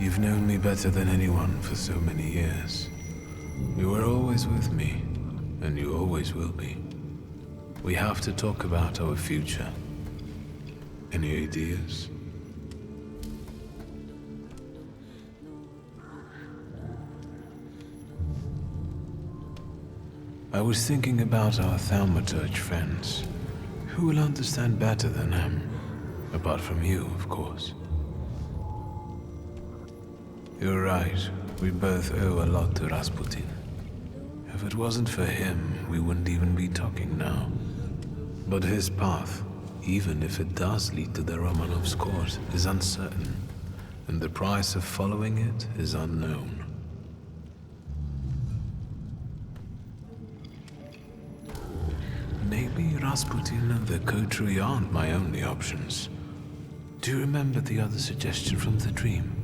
You've known me better than anyone for so many years. You were always with me, and you always will be. We have to talk about our future. Any ideas? I was thinking about our Thaumaturge friends. Who will understand better than them? Apart from you, of course. You're right. We both owe a lot to Rasputin. If it wasn't for him, we wouldn't even be talking now. But his path, even if it does lead to the Romanovs' court, is uncertain, and the price of following it is unknown. Maybe Rasputin and the coterie aren't my only options. Do you remember the other suggestion from the dream?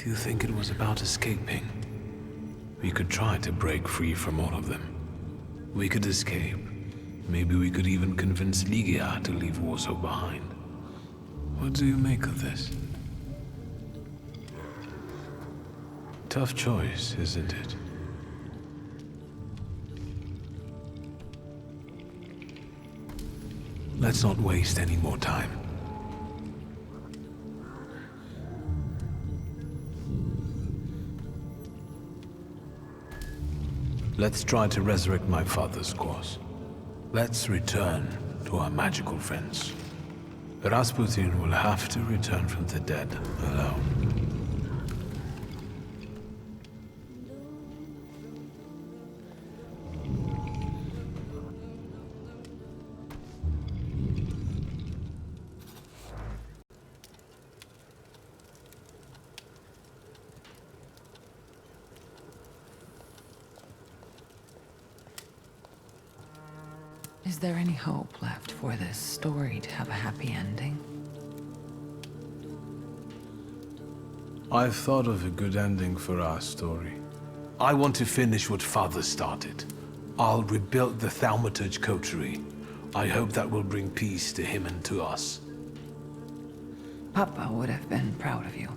Do you think it was about escaping? We could try to break free from all of them. We could escape. Maybe we could even convince Ligia to leave Warsaw behind. What do you make of this? Tough choice, isn't it? Let's not waste any more time. Let's try to resurrect my father's cause. Let's return to our magical friends. Rasputin will have to return from the dead alone. Is there any hope left for this story to have a happy ending? I've thought of a good ending for our story. I want to finish what Father started. I'll rebuild the Thaumaturge coterie. I hope that will bring peace to him and to us. Papa would have been proud of you.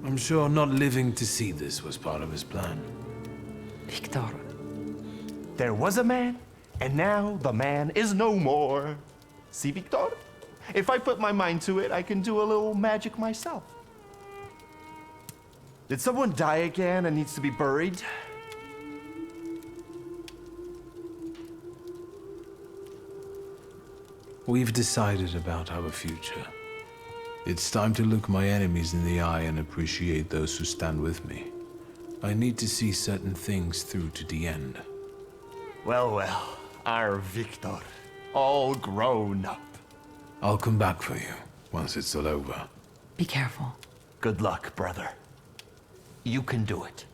I'm sure not living to see this was part of his plan. Wiktor. There was a man, and now the man is no more. See, Wiktor? If I put my mind to it, I can do a little magic myself. Did someone die again and needs to be buried? We've decided about our future. It's time to look my enemies in the eye and appreciate those who stand with me. I need to see certain things through to the end. Well, well, our Wiktor, all grown up. I'll come back for you once it's all over. Be careful. Good luck, brother. You can do it.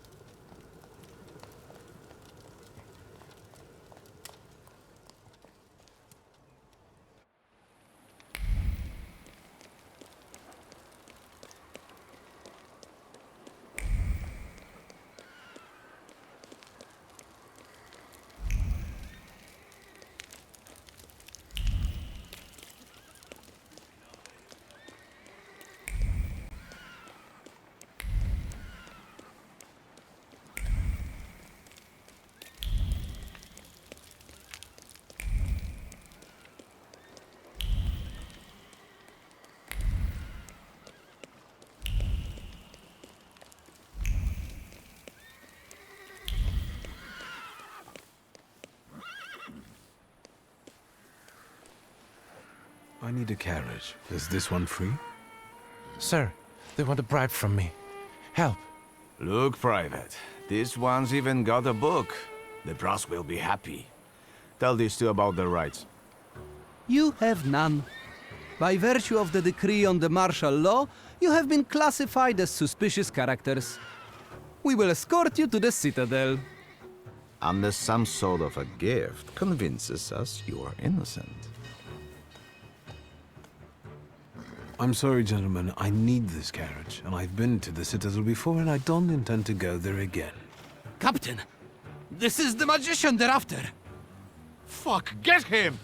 I need a carriage. Is this one free? Sir, they want a bribe from me. Help. Look, Private. This one's even got a book. The brass will be happy. Tell these two about their rights. You have none. By virtue of the decree on the martial law, you have been classified as suspicious characters. We will escort you to the Citadel. Unless some sort of a gift convinces us you are innocent. I'm sorry, gentlemen. I need this carriage, and I've been to the Citadel before, and I don't intend to go there again. Captain, this is the magician they're after. Fuck, get him!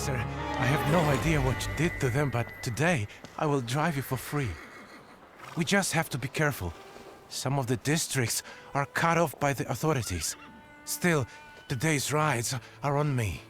sir. I have no idea what you did to them, but today I will drive you for free. We just have to be careful. Some of the districts are cut off by the authorities. Still, today's rides are on me.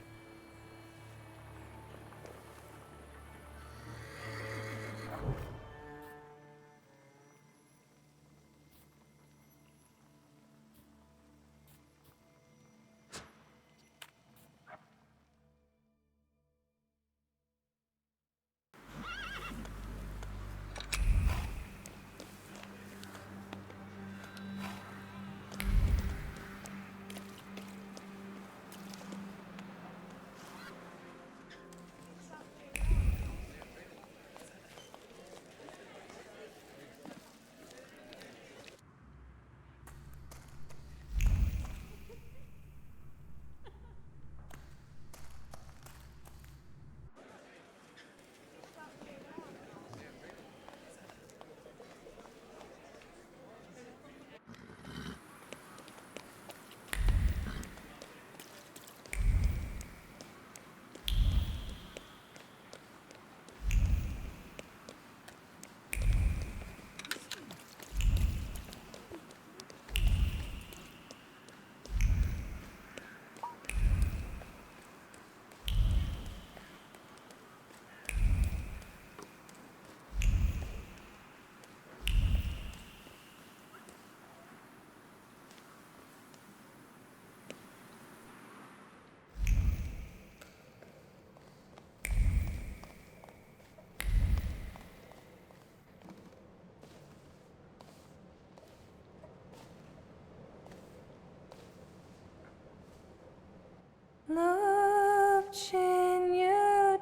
Love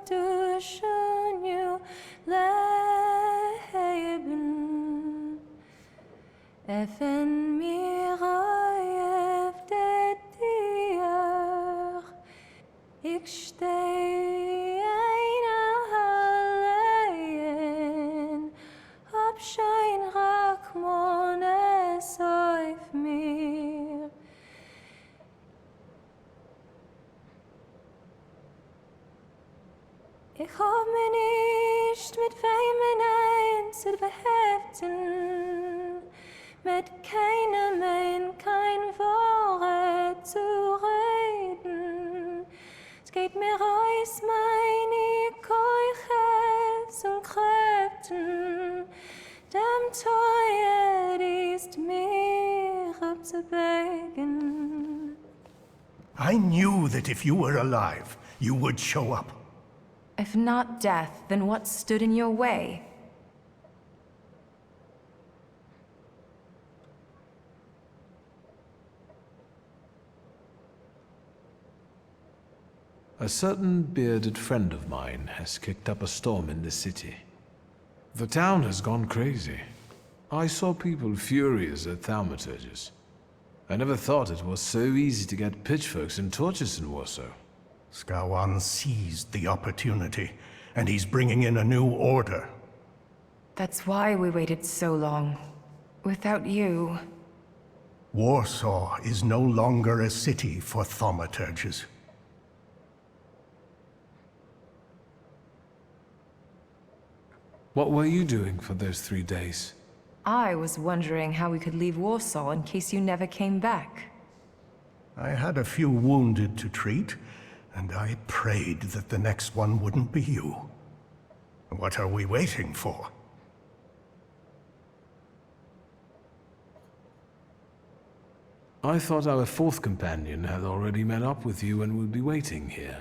duszeniu leben. Effen mir de dir. Ik steh alleen. Abschein rak mones auf mir. Ich hab mir nicht mit Weimen eins zu beheften, mit keinem ein kein Wort zu reden. Es geht mir aus meine Keuches und Kräften, dem Teuer ist mir abzubegen. I knew that if you were alive, you would show up. If not death, then what stood in your way? A certain bearded friend of mine has kicked up a storm in the city. The town has gone crazy. I saw people furious at thaumaturges. I never thought it was so easy to get pitchforks and torches in Warsaw. Skawan seized the opportunity, and he's bringing in a new order. That's why we waited so long. Without you... Warsaw is no longer a city for thaumaturges. What were you doing for those 3 days? I was wondering how we could leave Warsaw in case you never came back. I had a few wounded to treat, and I prayed that the next one wouldn't be you. What are we waiting for? I thought our fourth companion had already met up with you and would be waiting here.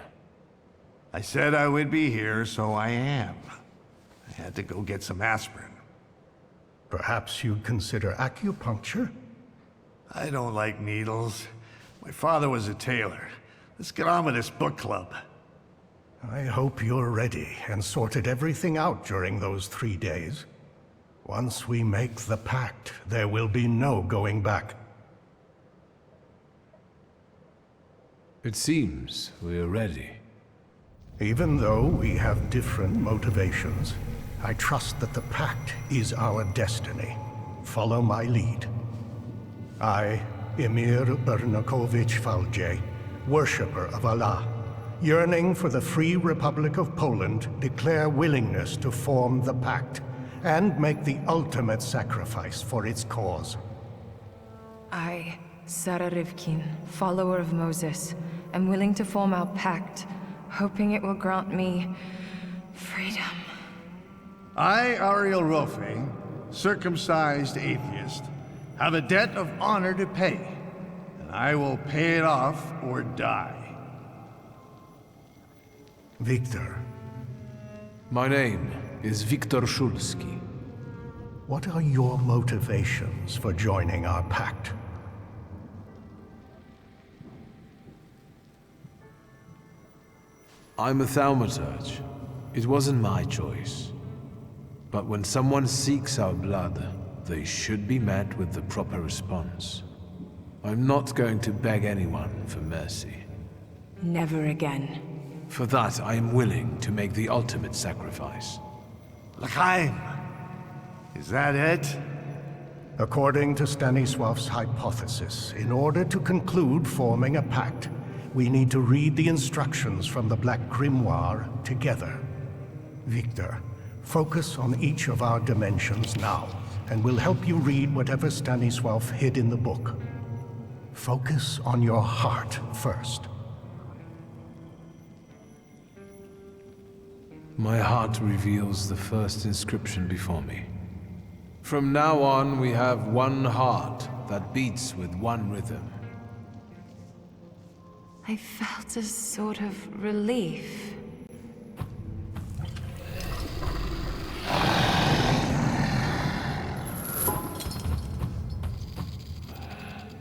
I said I would be here, so I am. I had to go get some aspirin. Perhaps you'd consider acupuncture? I don't like needles. My father was a tailor. Let's get on with this book club. I hope you're ready and sorted everything out during those 3 days. Once we make the pact, there will be no going back. It seems we're ready. Even though we have different motivations, I trust that the pact is our destiny. Follow my lead. I, Emir Bernakovich Falje, worshipper of Allah, yearning for the free Republic of Poland, declare willingness to form the pact and make the ultimate sacrifice for its cause. I, Sarah Rivkin, follower of Moses, am willing to form our pact, hoping it will grant me freedom. I, Ariel Rofe, circumcised atheist, have a debt of honor to pay, and I will pay it off or die. Wiktor, My name is Wiktor Szulski. what are your motivations for joining our pact? I'm a thaumaturge. It wasn't my choice. But when someone seeks our blood, they should be met with the proper response. I'm not going to beg anyone for mercy. Never again. For that, I am willing to make the ultimate sacrifice. L'chaim! Is that it? According to Stanisław's hypothesis, in order to conclude forming a pact, we need to read the instructions from the Black Grimoire together. Wiktor, focus on each of our dimensions now, and we'll help you read whatever Stanisław hid in the book. Focus on your heart first. My heart reveals the first inscription before me. From now on, we have one heart that beats with one rhythm. I felt a sort of relief.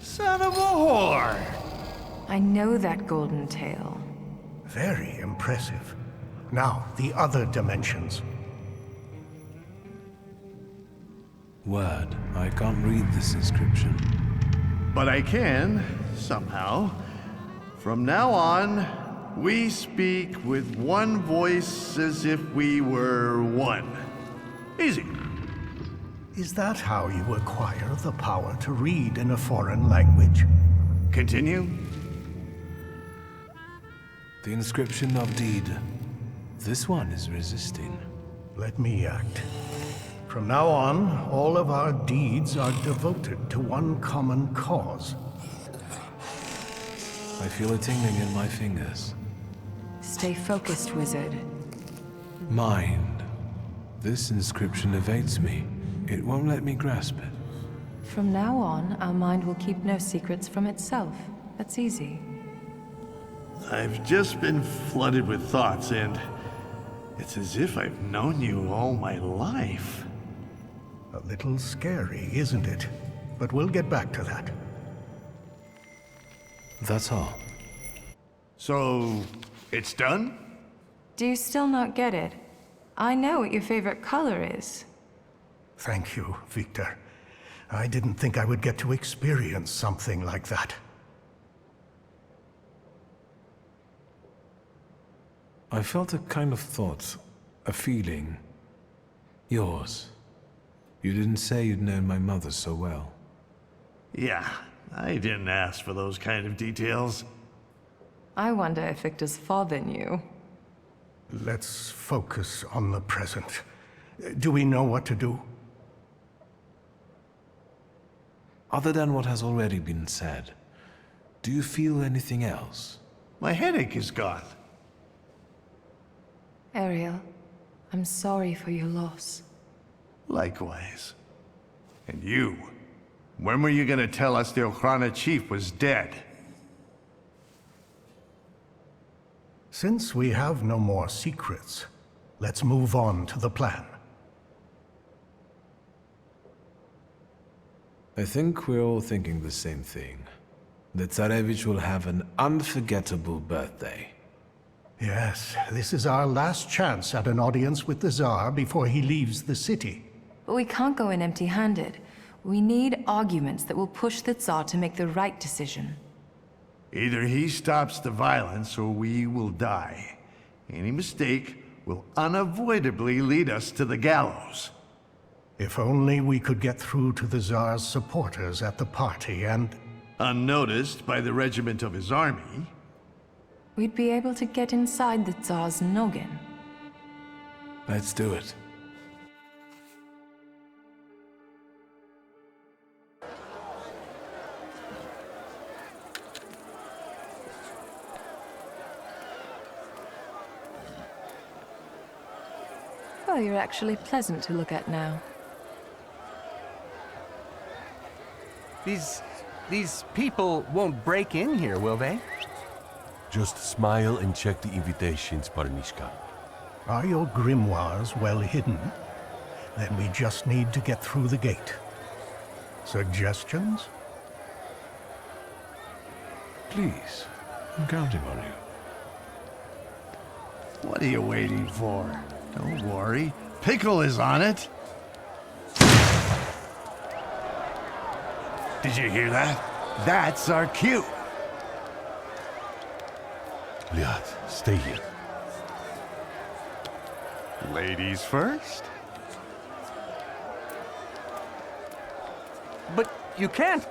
Son of a whore! I know that golden tale. Very impressive. Now, the other dimensions. Word, I can't read this inscription. But I can, somehow. From now on, we speak with one voice as if we were one. Easy. Is that how you acquire the power to read in a foreign language? Continue? The inscription of deed. This one is resisting. Let me act. From now on, all of our deeds are devoted to one common cause. I feel a tingling in my fingers. Stay focused, wizard. Mind. This inscription evades me. It won't let me grasp it. From now on, our mind will keep no secrets from itself. That's easy. I've just been flooded with thoughts, and it's as if I've known you all my life. A little scary, isn't it? But we'll get back to that. That's all. So, it's done? Do you still not get it? I know what your favorite color is. Thank you, Wiktor. I didn't think I would get to experience something like that. I felt a kind of thought, a feeling. Yours. You didn't say you'd known my mother so well. Yeah, I didn't ask for those kind of details. I wonder if Victor's father knew. Let's focus on the present. Do we know what to do? Other than what has already been said, do you feel anything else? My headache is gone. Ariel, I'm sorry for your loss. Likewise. And you, when were you gonna tell us the Okhrana chief was dead? Since we have no more secrets, let's move on to the plan. I think we're all thinking the same thing. The Tsarevich will have an unforgettable birthday. Yes, this is our last chance at an audience with the Tsar before he leaves the city. But we can't go in empty-handed. We need arguments that will push the Tsar to make the right decision. Either he stops the violence or we will die. Any mistake will unavoidably lead us to the gallows. If only we could get through to the Tsar's supporters at the party and... Unnoticed by the regiment of his army. we'd be able to get inside the Tsar's noggin. Let's do it. Well, you're actually pleasant to look at now. These people won't break in here, will they? Just smile and check the invitations, Parnishka. Are your grimoires well hidden? Then we just need to get through the gate. Suggestions? Please, I'm counting on you. What are you waiting for? Don't worry. Pickle is on it. Did you hear that? That's our cue. Liat, stay here. Ladies first. But you can't.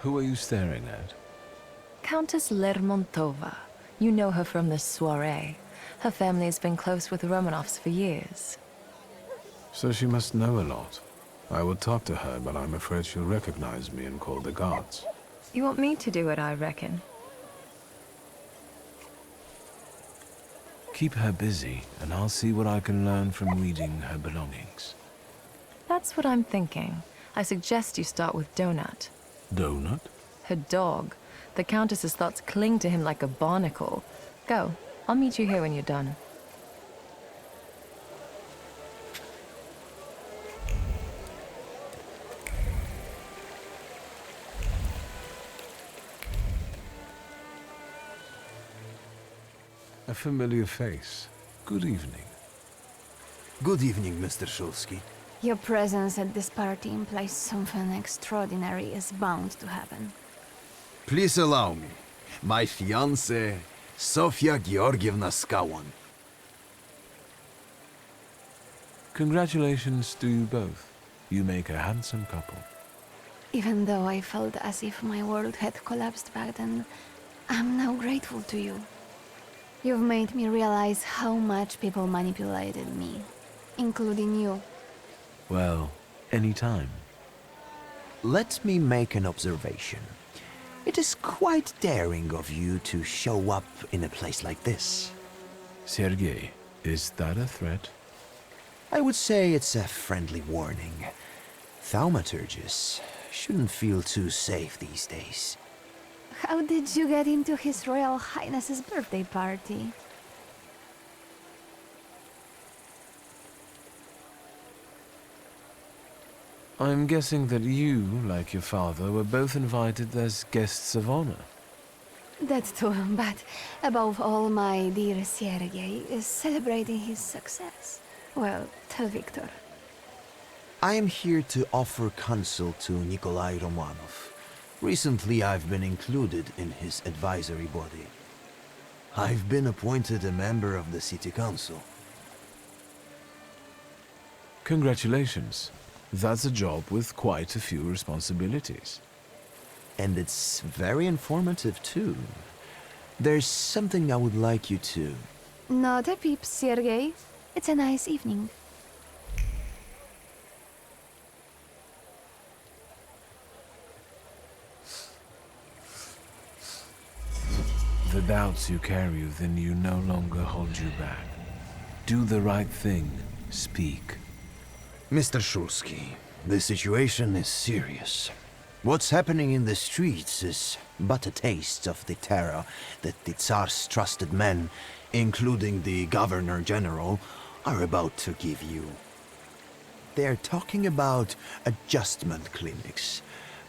Who are you staring at? Countess Lermontova. You know her from the soiree. Her family has been close with the Romanovs for years. So she must know a lot. I would talk to her, but I'm afraid she'll recognize me and call the guards. You want me to do it, I reckon. Keep her busy, and I'll see what I can learn from reading her belongings. That's what I'm thinking. I suggest you start with Donut. Donut? Her dog. The Countess's thoughts cling to him like a barnacle. Go. I'll meet you here when you're done. A familiar face. Good evening. Good evening, Mr. Szulski. Your presence at this party implies something extraordinary is bound to happen. Please allow me. My fiancée, Sofia Georgievna Skawan. Congratulations to you both. You make a handsome couple. Even though I felt as if my world had collapsed back then, I'm now grateful to you. You've made me realize how much people manipulated me, including you. Well, anytime. Let me make an observation. It is quite daring of you to show up in a place like this. Sergei, is that a threat? I would say it's a friendly warning. Thaumaturges shouldn't feel too safe these days. How did you get into His Royal Highness's birthday party? I'm guessing that you, like your father, were both invited as guests of honor. That too, but above all, my dear Sergei is celebrating his success. Well, tell Wiktor. I am here to offer counsel to Nikolai Romanov. Recently, I've been included in his advisory body. I've been appointed a member of the city council. Congratulations. That's a job with quite a few responsibilities. And it's very informative, too. There's something I would like you to... Not a peep, Sergei. It's a nice evening. The doubts you carry within you no longer hold you back. Do the right thing. Speak. Mr. Szulski, The situation is serious. What's happening in the streets is but a taste of the terror that the Tsar's trusted men, including the Governor General, are about to give you. They're talking about adjustment clinics,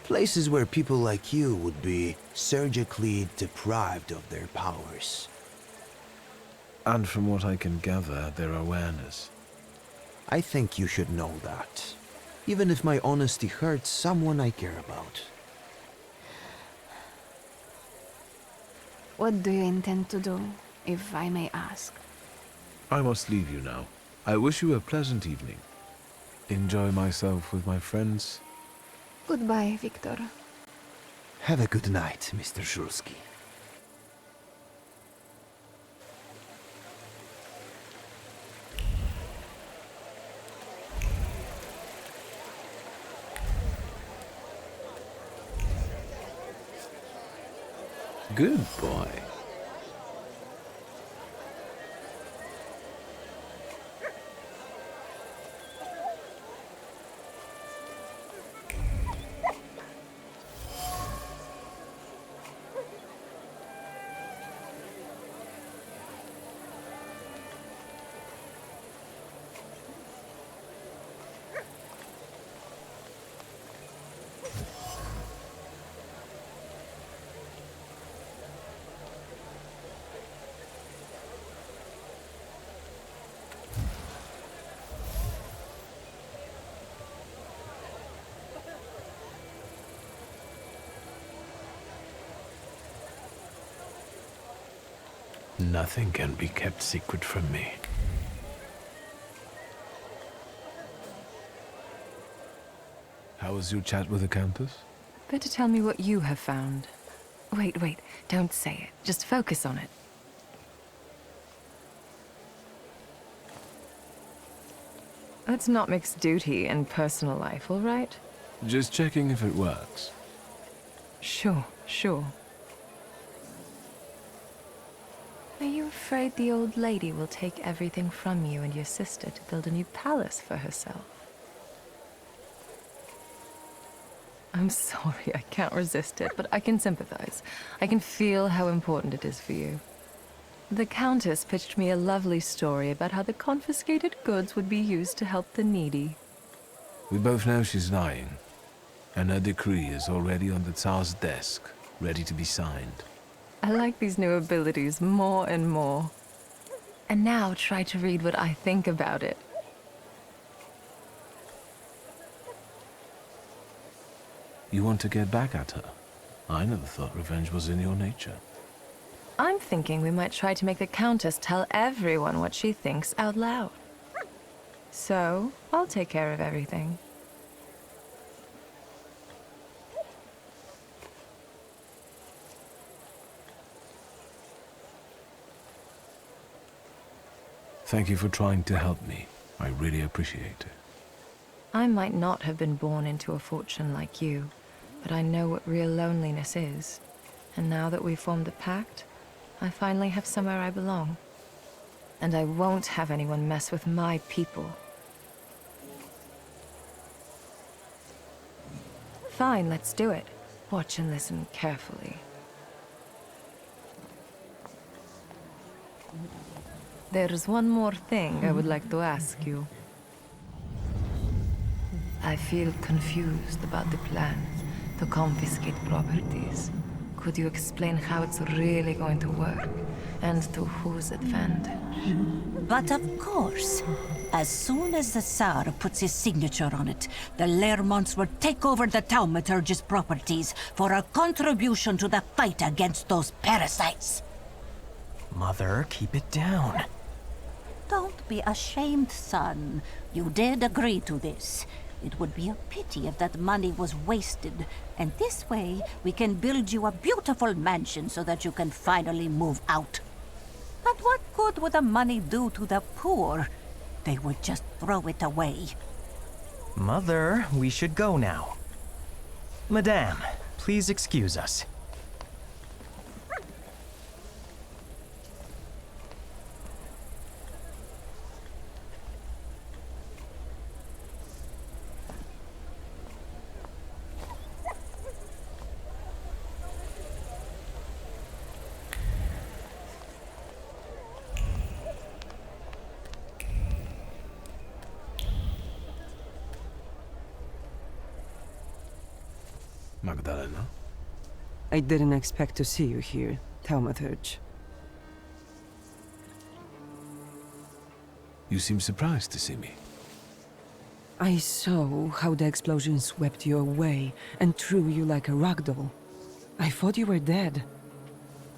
places where people like you would be surgically deprived of their powers. And from what I can gather, their awareness. I think you should know that, even if my honesty hurts someone I care about. What do you intend to do, if I may ask? I must leave you now. I wish you a pleasant evening. Enjoy myself with my friends. Goodbye, Wiktor. Have a good night, Mr. Szulski. Good boy. Nothing can be kept secret from me. How was your chat with the Countess? Better tell me what you have found. Wait, don't say it. Just focus on it. Let's not mix duty and personal life, all right? Just checking if it works. Sure. Are you afraid the old lady will take everything from you and your sister to build a new palace for herself? I'm sorry, I can't resist it, but I can sympathize. I can feel how important it is for you. The Countess pitched me a lovely story about how the confiscated goods would be used to help the needy. We both know she's lying, and her decree is already on the Tsar's desk, ready to be signed. I like these new abilities more and more. And now try to read what I think about it. You want to get back at her? I never thought revenge was in your nature. I'm thinking we might try to make the Countess tell everyone what she thinks out loud. So, I'll take care of everything. Thank you for trying to help me. I really appreciate it. I might not have been born into a fortune like you, but I know what real loneliness is. And now that we've formed a pact, I finally have somewhere I belong. And I won't have anyone mess with my people. Fine, let's do it. Watch and listen carefully. There's one more thing I would like to ask you. I feel confused about the plan to confiscate properties. Could you explain how it's really going to work, and to whose advantage? But of course. As soon as the Tsar puts his signature on it, the Lermonts will take over the Thaumaturge's properties for a contribution to the fight against those parasites. Mother, keep it down. Don't be ashamed, son. You did agree to this. It would be a pity if that money was wasted. And this way, we can build you a beautiful mansion so that you can finally move out. And what good would the money do to the poor? They would just throw it away. Mother, we should go now. Madame, please excuse us. Magdalena? I didn't expect to see you here, Thaumaturge. You seem surprised to see me. I saw how the explosion swept you away and threw you like a ragdoll. I thought you were dead.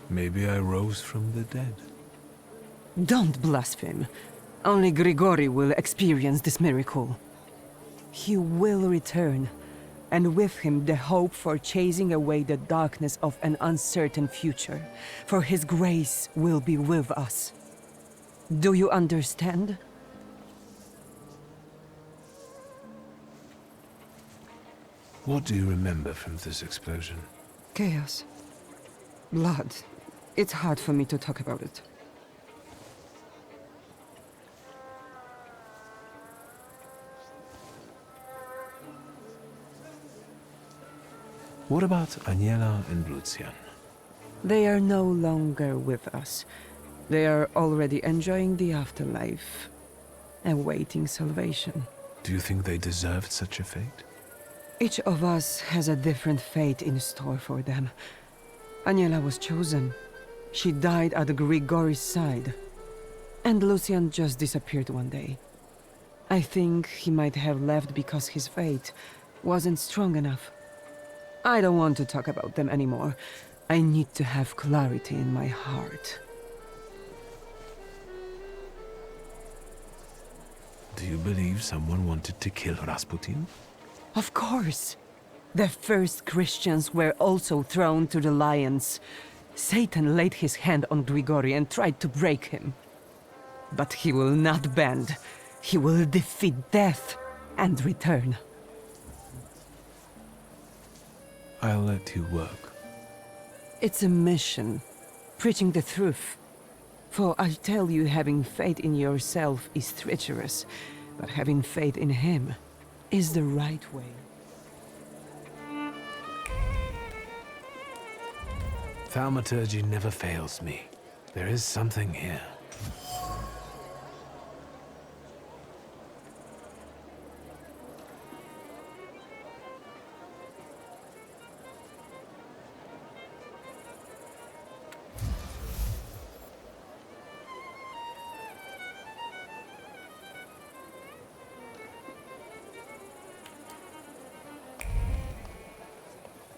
Maybe I rose from the dead. Don't blaspheme. Only Grigori will experience this miracle. He will return, and with him the hope for chasing away the darkness of an uncertain future. For his grace will be with us. Do you understand? What do you remember from this explosion? Chaos. Blood. It's hard for me to talk about it. What about Aniela and Lucian? They are no longer with us. They are already enjoying the afterlife, awaiting salvation. Do you think they deserved such a fate? Each of us has a different fate in store for them. Aniela was chosen. She died at Grigori's side. And Lucian just disappeared one day. I think he might have left because his fate wasn't strong enough. I don't want to talk about them anymore. I need to have clarity in my heart. Do you believe someone wanted to kill Rasputin? Of course. The first Christians were also thrown to the lions. Satan laid his hand on Grigori and tried to break him. But he will not bend. He will defeat death and return. I'll let you work. It's a mission, preaching the truth. For I tell you, having faith in yourself is treacherous, but having faith in him is the right way. Thaumaturgy never fails me. There is something here.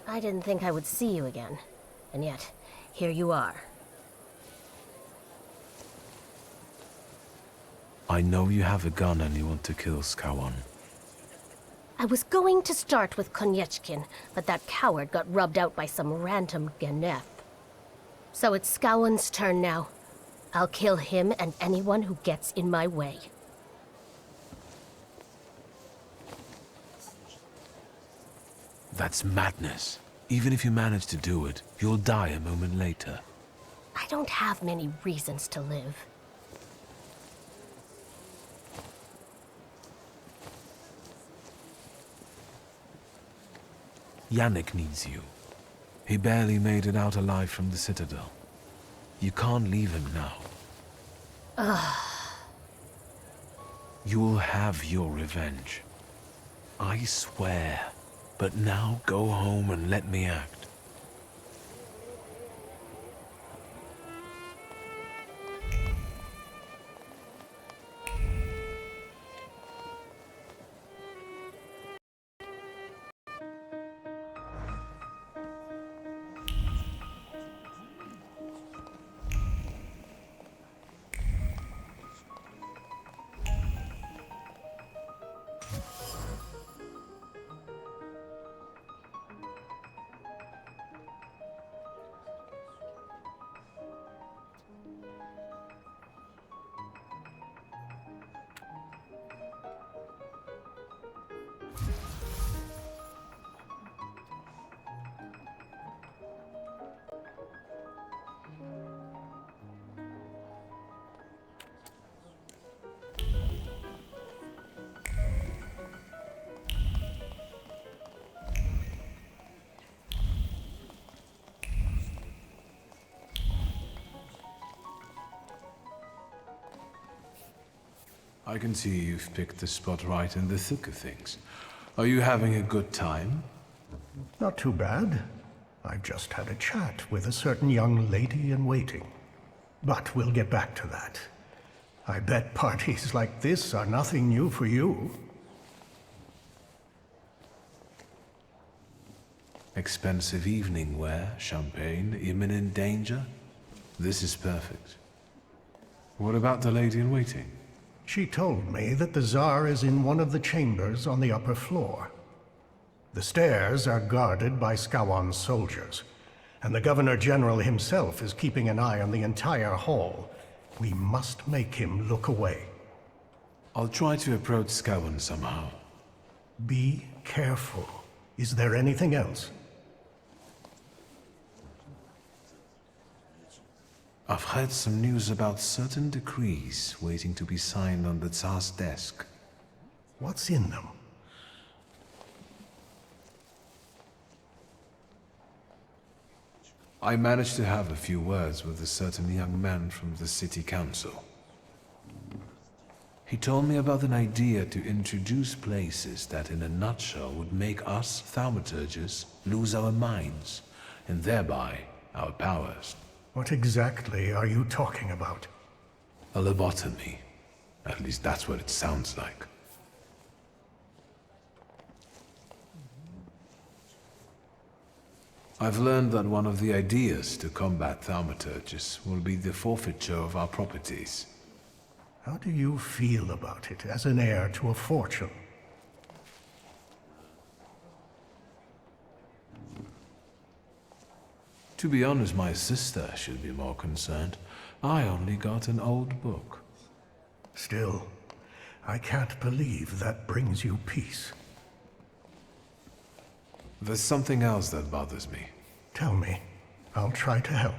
I didn't think I would see you again. And yet, here you are. I know you have a gun and you want to kill Skawan. I was going to start with Koniechkin, but that coward got rubbed out by some random Geneth. So it's Skawan's turn now. I'll kill him and anyone who gets in my way. That's madness. Even if you manage to do it, you'll die a moment later. I don't have many reasons to live. Yannick needs you. He barely made it out alive from the Citadel. You can't leave him now. Ugh. You'll have your revenge. I swear. But now go home and let me act. I can see you've picked the spot right in the thick of things. Are you having a good time? Not too bad. I've just had a chat with a certain young lady in waiting. But we'll get back to that. I bet parties like this are nothing new for you. Expensive evening wear, champagne, imminent danger? This is perfect. What about the lady in waiting? She told me that the Tsar is in one of the chambers on the upper floor. The stairs are guarded by Skawan's soldiers, and the Governor General himself is keeping an eye on the entire hall. We must make him look away. I'll try to approach Skawan somehow. Be careful. Is there anything else? I've heard some news about certain decrees waiting to be signed on the Tsar's desk. What's in them? I managed to have a few words with a certain young man from the city council. He told me about an idea to introduce places that in a nutshell would make us thaumaturges lose our minds, and thereby our powers. What exactly are you talking about? A lobotomy. At least that's what it sounds like. I've learned that one of the ideas to combat thaumaturges will be the forfeiture of our properties. How do you feel about it as an heir to a fortune? To be honest, my sister should be more concerned. I only got an old book. Still, I can't believe that brings you peace. There's something else that bothers me. Tell me. I'll try to help.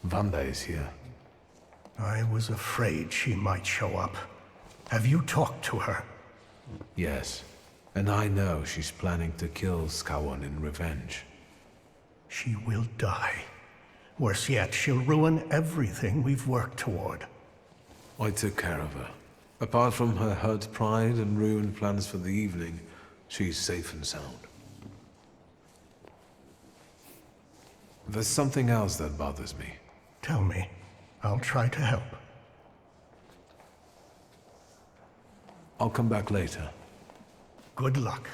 Vanda is here. I was afraid she might show up. Have you talked to her? Yes, and I know she's planning to kill Skawan in revenge. She will die. Worse yet, she'll ruin everything we've worked toward. I took care of her. Apart from her hurt pride and ruined plans for the evening, she's safe and sound. There's something else that bothers me. Tell me. I'll try to help. I'll come back later. Good luck.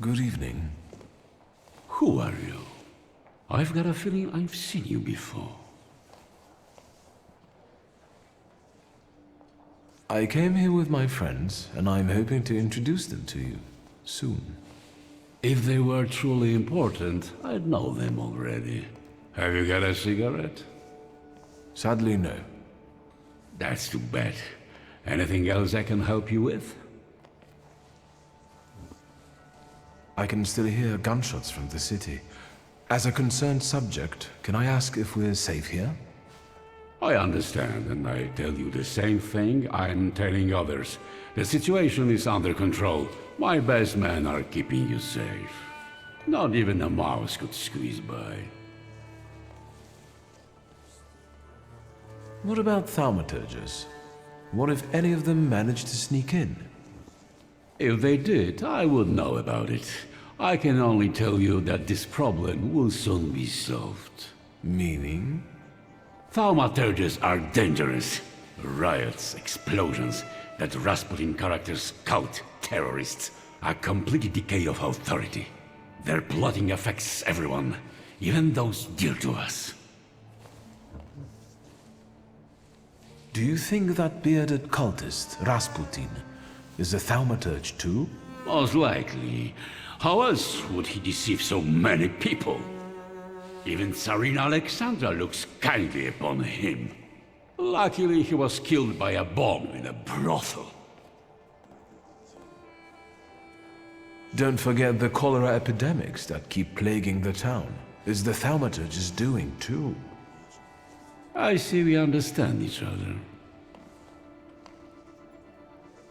Good evening. Who are you? I've got a feeling I've seen you before. I came here with my friends, and I'm hoping to introduce them to you soon. If they were truly important, I'd know them already. Have you got a cigarette? Sadly, no. That's too bad. Anything else I can help you with? I can still hear gunshots from the city. As a concerned subject, can I ask if we're safe here? I understand, and I tell you the same thing I'm telling others. The situation is under control. My best men are keeping you safe. Not even a mouse could squeeze by. What about thaumaturges? What if any of them managed to sneak in? If they did, I would know about it. I can only tell you that this problem will soon be solved. Meaning? Thaumaturges are dangerous. Riots, explosions, that Rasputin characters scout terrorists, a complete decay of authority. Their plotting affects everyone, even those dear to us. Do you think that bearded cultist, Rasputin, is a thaumaturge too? Most likely. How else would he deceive so many people? Even Tsarina Alexandra looks kindly upon him. Luckily, he was killed by a bomb in a brothel. Don't forget the cholera epidemics that keep plaguing the town. Is the thaumaturge's doing too? I see we understand each other.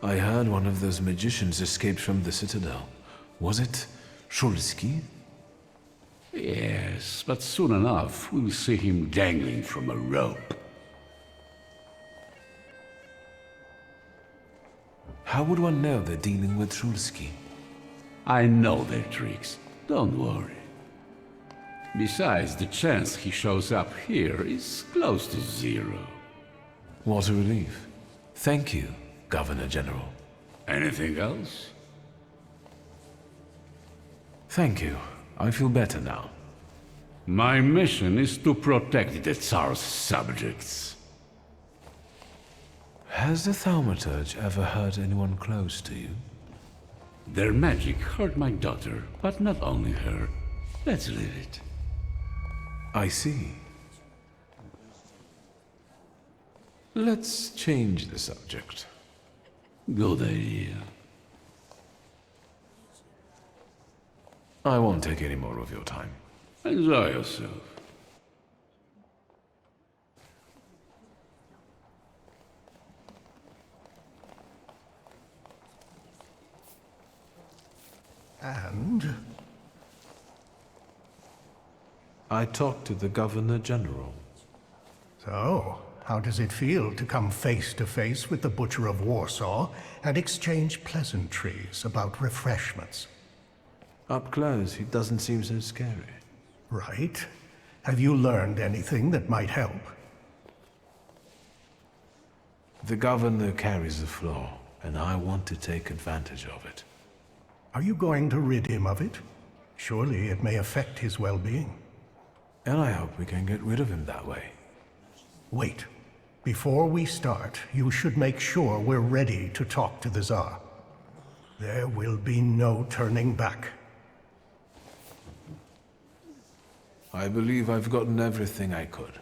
I heard one of those magicians escaped from the citadel. Was it Szulski? Yes, but soon enough we'll see him dangling from a rope. How would one know they're dealing with Szulski? I know their tricks, don't worry. Besides, the chance he shows up here is close to zero. What a relief. Thank you, Governor General. Anything else? Thank you. I feel better now. My mission is to protect the Tsar's subjects. Has the Thaumaturge ever hurt anyone close to you? Their magic hurt my daughter, but not only her. Let's leave it. I see. Let's change the subject. Good idea. I won't take any more of your time. Enjoy yourself. And? I talked to the Governor General. So, how does it feel to come face to face with the Butcher of Warsaw and exchange pleasantries about refreshments? Up close, he doesn't seem so scary. Right. Have you learned anything that might help? The Governor carries a flaw, and I want to take advantage of it. Are you going to rid him of it? Surely it may affect his well-being. And I hope we can get rid of him that way. Wait. Before we start, you should make sure we're ready to talk to the Tsar. There will be no turning back. I believe I've gotten everything I could.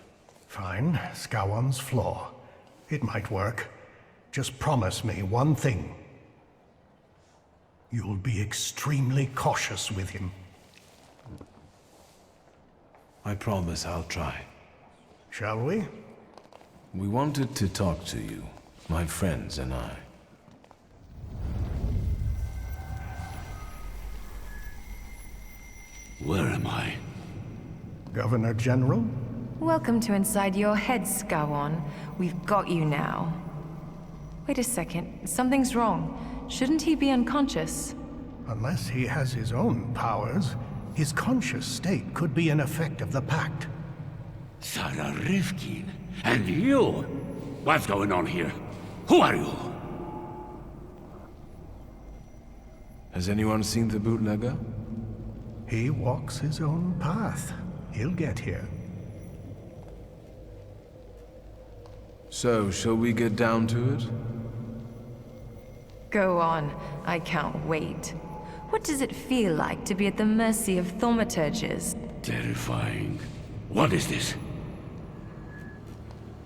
Fine. Scowan's flaw. It might work. Just promise me one thing. You'll be extremely cautious with him. I promise I'll try. Shall we? We wanted to talk to you, my friends and I. Where am I? Governor General? Welcome to inside your head, Scowan. We've got you now. Wait a second. Something's wrong. Shouldn't he be unconscious? Unless he has his own powers, his conscious state could be an effect of the pact. Sarah Rifkin? And you? What's going on here? Who are you? Has anyone seen the bootlegger? He walks his own path. He'll get here. So, shall we get down to it? Go on, I can't wait. What does it feel like to be at the mercy of thaumaturges? Terrifying. What is this?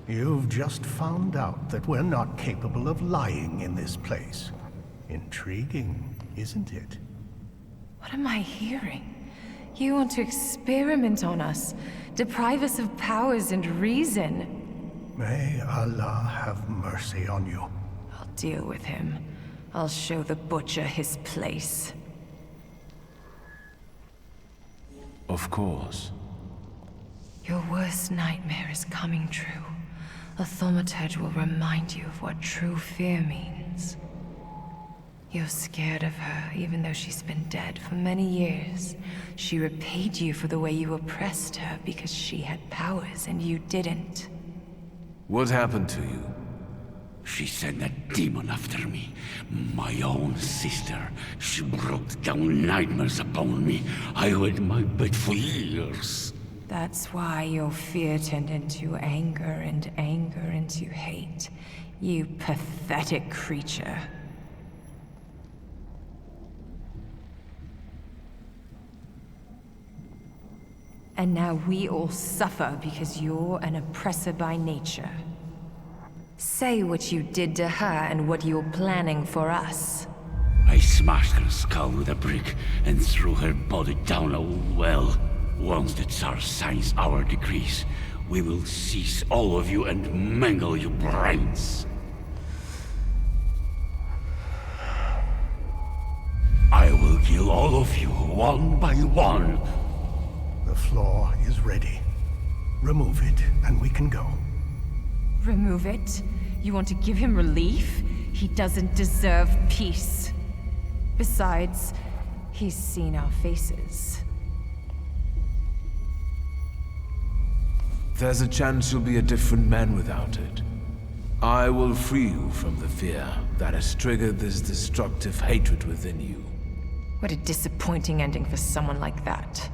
You've just found out that we're not capable of lying in this place. Intriguing, isn't it? What am I hearing? You want to experiment on us, deprive us of powers and reason. May Allah have mercy on you. I'll deal with him. I'll show the butcher his place. Of course. Your worst nightmare is coming true. A thaumaturge will remind you of what true fear means. You're scared of her, even though she's been dead for many years. She repaid you for the way you oppressed her because she had powers and you didn't. What happened to you? She sent a demon after me. My own sister. She brought down nightmares upon me. I hid my bed for years. That's why your fear turned into anger and anger into hate. You pathetic creature. And now we all suffer because you're an oppressor by nature. Say what you did to her and what you're planning for us. I smashed her skull with a brick and threw her body down a well. Once the tsars signs our decrees, we will seize all of you and mangle your brains. I will kill all of you, one by one. The floor is ready. Remove it, and we can go. Remove it? You want to give him relief? He doesn't deserve peace. Besides, he's seen our faces. There's a chance you'll be a different man without it. I will free you from the fear that has triggered this destructive hatred within you. What a disappointing ending for someone like that.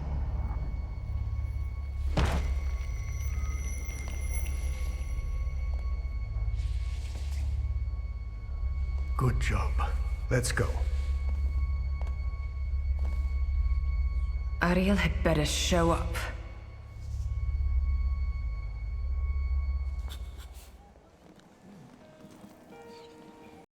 Good job. Let's go. Ariel had better show up.